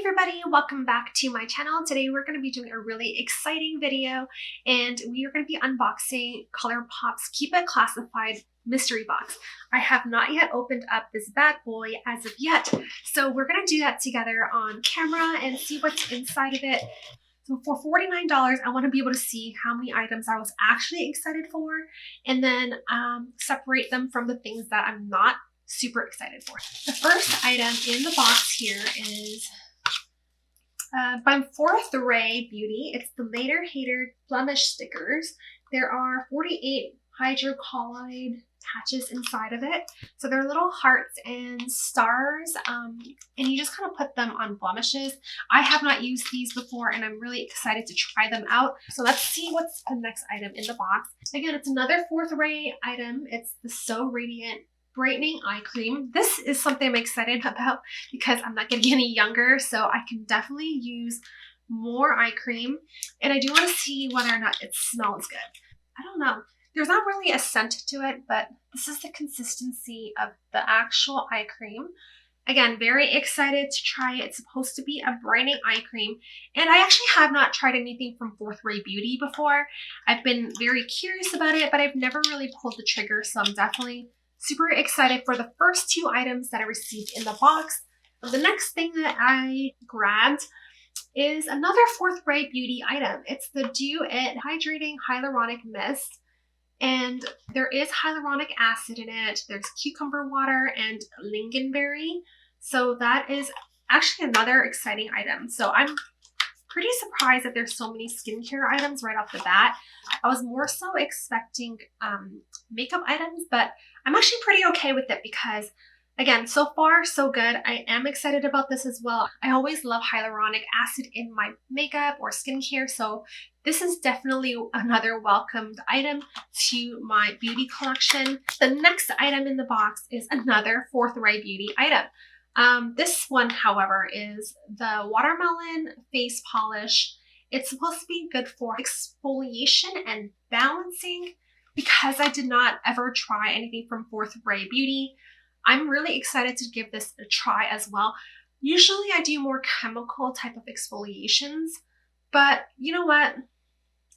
everybody, welcome back to my channel. Today we're going to be doing a really exciting video and we are going to be unboxing Colourpop's Keep It Classified mystery box. I have not yet opened up this bad boy as of yet, so we're going to do that together on camera and see what's inside of it. So for $49, I want to be able to see how many items I was actually excited for and then separate them from the things that I'm not super excited for. The first item in the box here is by 4th Ray Beauty. It's the Later Hater Blemish stickers. There are 48 hydrocolloid patches inside of it. So they're little hearts and stars, and you just kind of put them on blemishes. I have not used these before and I'm really excited to try them out. So let's see what's the next item in the box. Again, it's another 4th Ray item. It's the So Radiant Brightening Eye Cream. This is something I'm excited about because I'm not getting any younger, so I can definitely use more eye cream. And I do want to see whether or not it smells good. I don't know. There's not really a scent to it, but this is the consistency of the actual eye cream. Again, very excited to try it. It's supposed to be a brightening eye cream. And I actually have not tried anything from 4th Ray Beauty before. I've been very curious about it, but I've never really pulled the trigger, so I'm definitely super excited for the first 2 items that I received in the box. The next thing that I grabbed is another 4th Ray Beauty item. It's the Do It Hydrating Hyaluronic Mist. And there is hyaluronic acid in it. There's cucumber water and lingonberry. So that is actually another exciting item. So I'm pretty surprised that there's so many skincare items right off the bat. I was more so expecting makeup items, but I'm actually pretty okay with it because, again, so far so good. I am excited about this as well. I always love hyaluronic acid in my makeup or skincare, so this is definitely another welcomed item to my beauty collection. The next item in the box is another 4th Ray Beauty item. This one, however, is the Watermelon Face Polish. It's supposed to be good for exfoliation and balancing. Because I did not ever try anything from 4th Ray Beauty, I'm really excited to give this a try as well. Usually I do more chemical type of exfoliations, but you know what?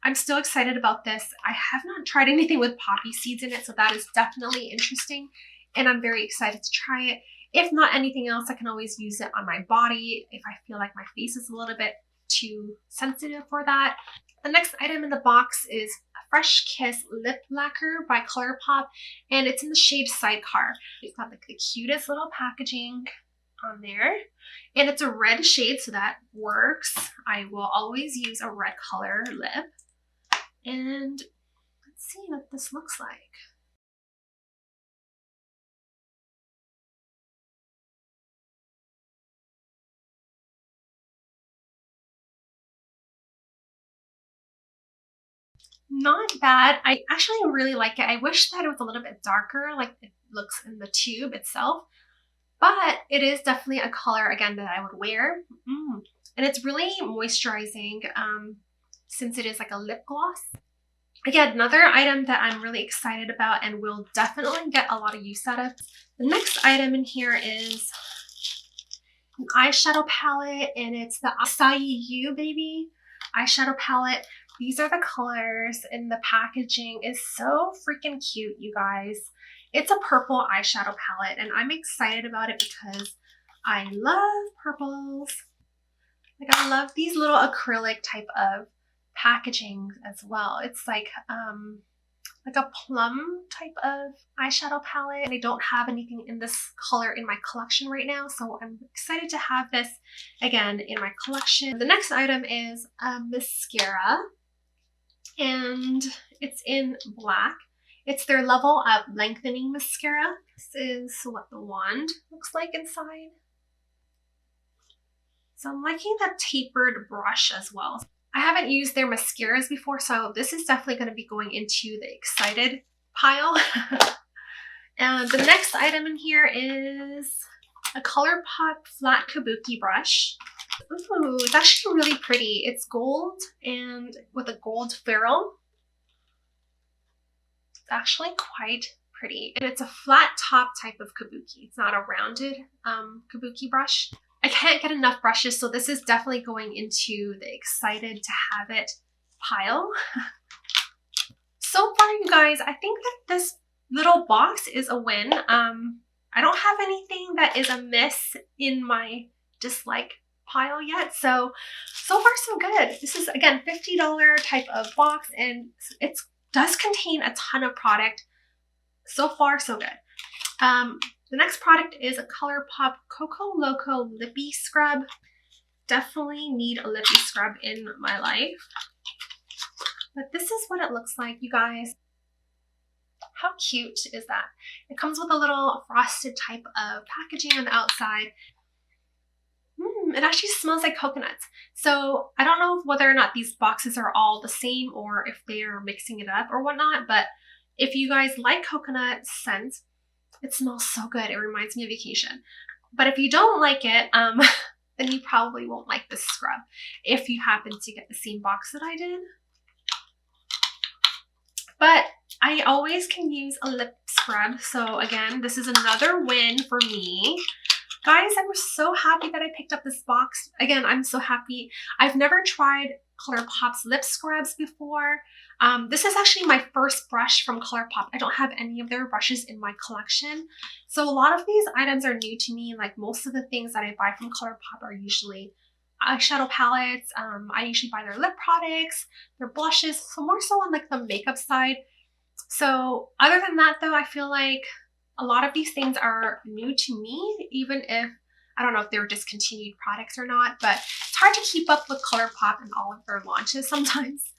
I'm still excited about this. I have not tried anything with poppy seeds in it, so that is definitely interesting, and I'm very excited to try it. If not anything else, I can always use it on my body if I feel like my face is a little bit too sensitive for that. The next item in the box is Fresh Kiss Lip Lacquer by Colourpop, and it's in the shade Sidecar. It's got like the cutest little packaging on there, and it's a red shade, so that works. I will always use a red color lip. And let's see what this looks like. Not bad. I actually really like it. I wish that it was a little bit darker like it looks in the tube itself, but it is definitely a color, again, that I would wear. And it's really moisturizing since it is like a lip gloss. Again, another item that I'm really excited about and will definitely get a lot of use out of. The next item in here is an eyeshadow palette, and it's the Acai You Baby eyeshadow palette. These are the colors, and the packaging is so freaking cute, you guys. It's a purple eyeshadow palette, and I'm excited about it because I love purples. Like, I love these little acrylic type of packaging as well. It's like a plum type of eyeshadow palette, and I don't have anything in this color in my collection right now, so I'm excited to have this again in my collection. The next item is a mascara, and it's in black. It's their Level Up Lengthening Mascara. This is what the wand looks like inside. So I'm liking the tapered brush as well. I haven't used their mascaras before, so this is definitely going to be going into the excited pile. And the next item in here is a Colourpop flat kabuki brush. Ooh, it's actually really pretty. It's gold and with a gold ferrule. It's actually quite pretty. And it's a flat top type of kabuki. It's not a rounded kabuki brush. I can't get enough brushes, so this is definitely going into the excited to have it pile. So far, you guys, I think that this little box is a win. I don't have anything that is a miss in my dislike pile yet, so far so good. This is, again, $50 type of box, and it does contain a ton of product. So far so good. The next product is a Colourpop Coco Loco Lippy Scrub. Definitely need a lippy scrub in my life. But this is what it looks like, you guys. How cute is that? It comes with a little frosted type of packaging on the outside. It actually smells like coconuts. So I don't know whether or not these boxes are all the same or if they are mixing it up or whatnot, but if you guys like coconut scents, it smells so good. It reminds me of vacation. But if you don't like it, then you probably won't like this scrub if you happen to get the same box that I did. But I always can use a lip scrub. So again, this is another win for me. Guys, I was so happy that I picked up this box. Again, I'm so happy. I've never tried Colourpop's lip scrubs before. This is actually my first brush from Colourpop. I don't have any of their brushes in my collection. So a lot of these items are new to me. Like most of the things that I buy from Colourpop are usually eyeshadow palettes. I usually buy their lip products, their blushes, so more so on like the makeup side. So other than that though, I feel like a lot of these things are new to me, even if I don't know if they're discontinued products or not, but it's hard to keep up with Colourpop and all of their launches sometimes.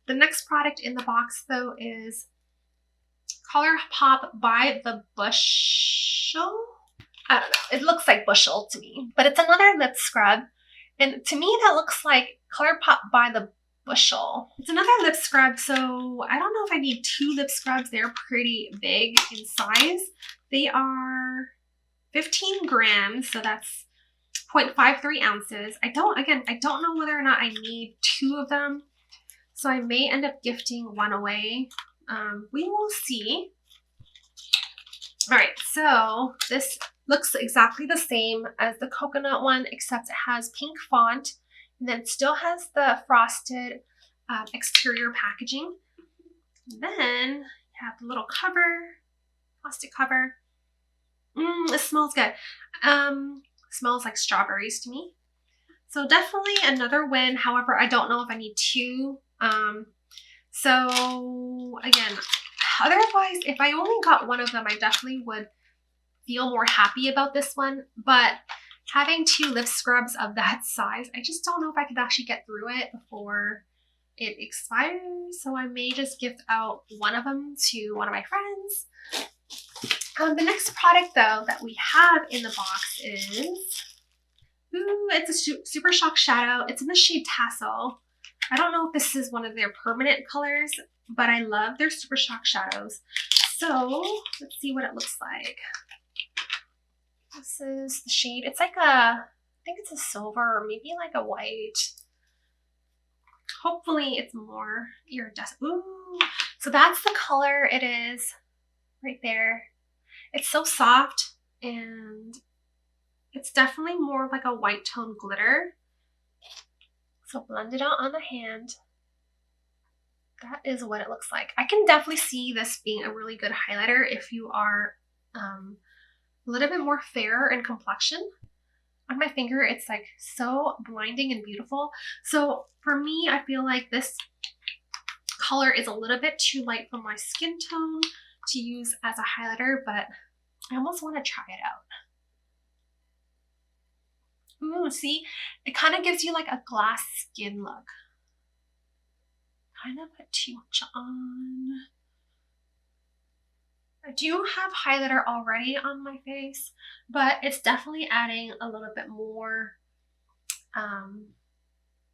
The next product in the box though is Colourpop by the Bushel. I don't know, it looks like Bushel to me, but it's another lip scrub. And to me that looks like Colourpop by the Bushel. It's another lip scrub, so I don't know if I need 2 lip scrubs. They're pretty big in size. They are 15 grams, so that's 0.53 ounces. I don't know whether or not I need 2 of them, so I may end up gifting one away. We will see. All right, so this looks exactly the same as the coconut one, except it has pink font, and then it still has the frosted exterior packaging. And then you have the little cover, plastic cover. It smells good. Smells like strawberries to me. So definitely another win. However, I don't know if I need 2. So again, otherwise, if I only got one of them, I definitely would feel more happy about this one. But having 2 lip scrubs of that size, I just don't know if I could actually get through it before it expires. So I may just gift out one of them to one of my friends. The next product though that we have in the box is, it's a Super Shock Shadow. It's in the shade Tassel. I don't know if this is one of their permanent colors, but I love their Super Shock Shadows. So let's see what it looks like. This is the shade. It's like I think it's a silver or maybe like a white. Hopefully it's more iridescent. Ooh, so that's the color it is right there. It's so soft and it's definitely more of like a white tone glitter. So blend it out on the hand. That is what it looks like. I can definitely see this being a really good highlighter if you are a little bit more fair in complexion. On my finger, it's like so blinding and beautiful. So for me, I feel like this color is a little bit too light for my skin tone to use as a highlighter, but I almost want to try it out. Ooh, see? It kind of gives you like a glass skin look. Kind of put too much on. I do have highlighter already on my face, but it's definitely adding a little bit more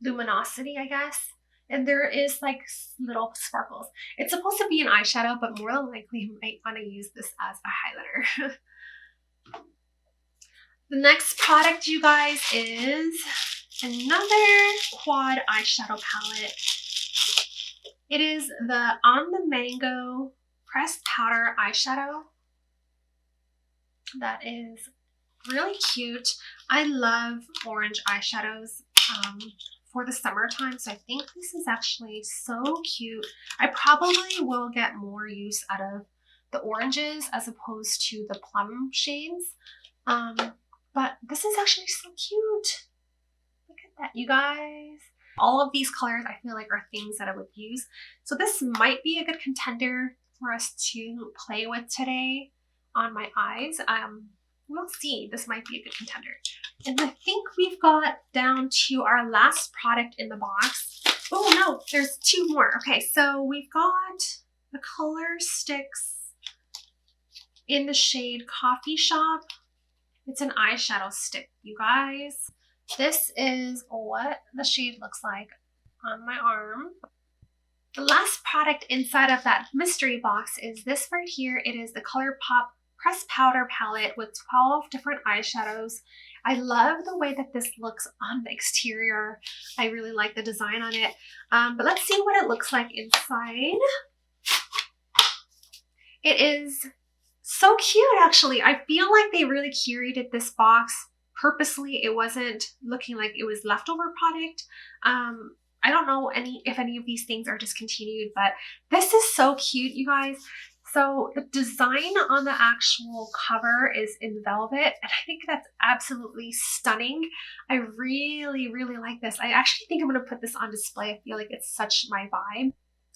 luminosity, I guess. And there is like little sparkles. It's supposed to be an eyeshadow, but more than likely you might want to use this as a highlighter. The next product, you guys, is another quad eyeshadow palette. It is the On the Mango pressed powder eyeshadow. That is really cute. I love orange eyeshadows for the summertime, so I think this is actually so cute. I probably will get more use out of the oranges as opposed to the plum shades. But this is actually so cute. Look at that, you guys. All of these colors I feel like are things that I would use. So this might be a good contender for us to play with today on my eyes. We'll see. This might be a good contender. And I think we've got down to our last product in the box. Oh no, there's two more. Okay, so we've got the Color Sticks in the shade Coffee Shop. It's an eyeshadow stick, you guys. This is what the shade looks like on my arm. The last product inside of that mystery box is this right here. It is the Colourpop Pressed Powder Palette with 12 different eyeshadows. I love the way that this looks on the exterior. I really like the design on it. But let's see what it looks like inside. It is so cute, actually. I feel like they really curated this box purposely. It wasn't looking like it was leftover product. I don't know if any of these things are discontinued, but this is so cute, you guys. So the design on the actual cover is in velvet, and I think that's absolutely stunning. I really, really like this. I actually think I'm going to put this on display. I feel like it's such my vibe.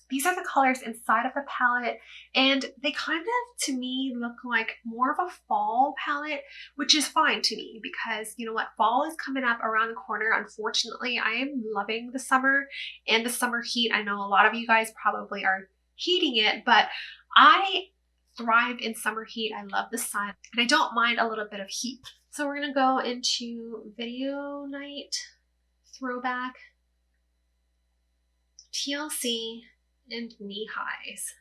These are the colors inside of the palette, and they kind of, to me, look like more of a fall palette, which is fine to me because, you know what, fall is coming up around the corner. Unfortunately, I am loving the summer and the summer heat. I know a lot of you guys probably are hating it, but I thrive in summer heat. I love the sun, and I don't mind a little bit of heat. So we're going to go into Video Night, Throwback, TLC, and knee highs.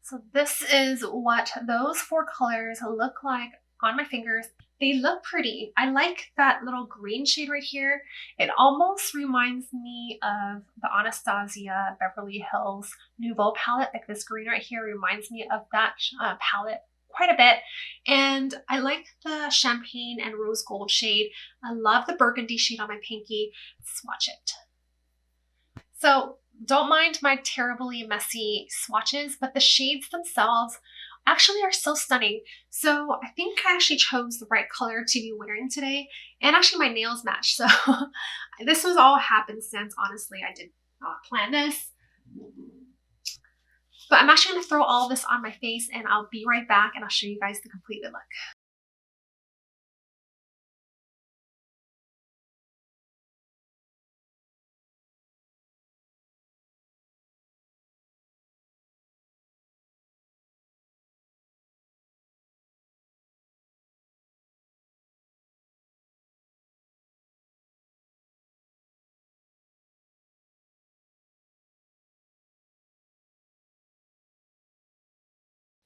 So this is what those four colors look like on my fingers. They look pretty. I like that little green shade right here. It almost reminds me of the Anastasia Beverly Hills Nouveau palette. Like this green right here reminds me of that palette quite a bit. And I like the champagne and rose gold shade. I love the burgundy shade on my pinky. Swatch it. So don't mind my terribly messy swatches, but the shades themselves actually are so stunning. So I think I actually chose the right color to be wearing today, and actually my nails match. So this was all happenstance. Honestly, I did not plan this. But I'm actually going to throw all of this on my face, and I'll be right back and I'll show you guys the completed look.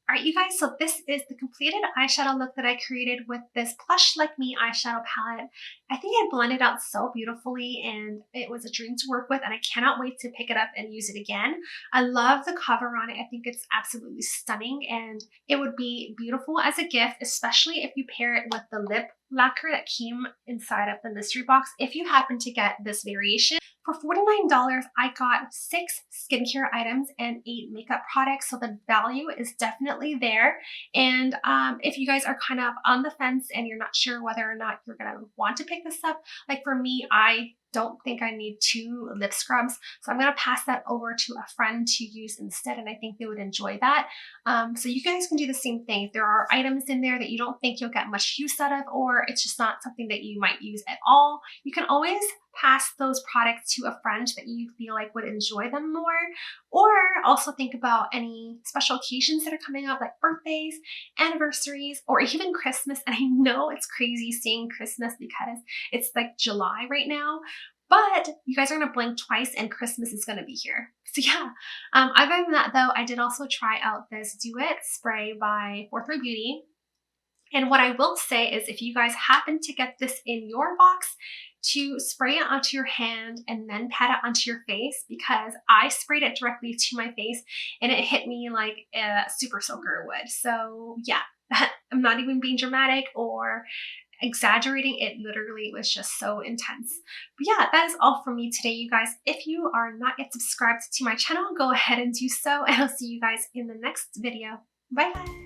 All right, you guys, so this is the completed eyeshadow look that I created with this Plush Like Me eyeshadow palette. I think it blended out so beautifully, and it was a dream to work with, and I cannot wait to pick it up and use it again. I love the cover on it. I think it's absolutely stunning, and it would be beautiful as a gift, especially if you pair it with the lip lacquer that came inside of the mystery box. If you happen to get this variation, for $49, I got 6 skincare items and 8 makeup products, so the value is definitely there. And if you guys are kind of on the fence and you're not sure whether or not you're gonna want to pick this up, like for me, I don't think I need 2 lip scrubs, so I'm gonna pass that over to a friend to use instead, and I think they would enjoy that. So you guys can do the same thing. If there are items in there that you don't think you'll get much use out of, or it's just not something that you might use at all, you can always pass those products to a friend that you feel like would enjoy them more. Or also think about any special occasions that are coming up, like birthdays, anniversaries, or even Christmas. And I know it's crazy saying Christmas because it's like July right now, but you guys are gonna blink twice and Christmas is gonna be here. So yeah, other than that though, I did also try out this Duet spray by Forthright Beauty. And what I will say is if you guys happen to get this in your box, to spray it onto your hand and then pat it onto your face, because I sprayed it directly to my face and it hit me like a super soaker would. So yeah, I'm not even being dramatic or exaggerating. It literally was just so intense. But yeah, that is all from me today, you guys. If you are not yet subscribed to my channel, go ahead and do so, and I'll see you guys in the next video. Bye guys.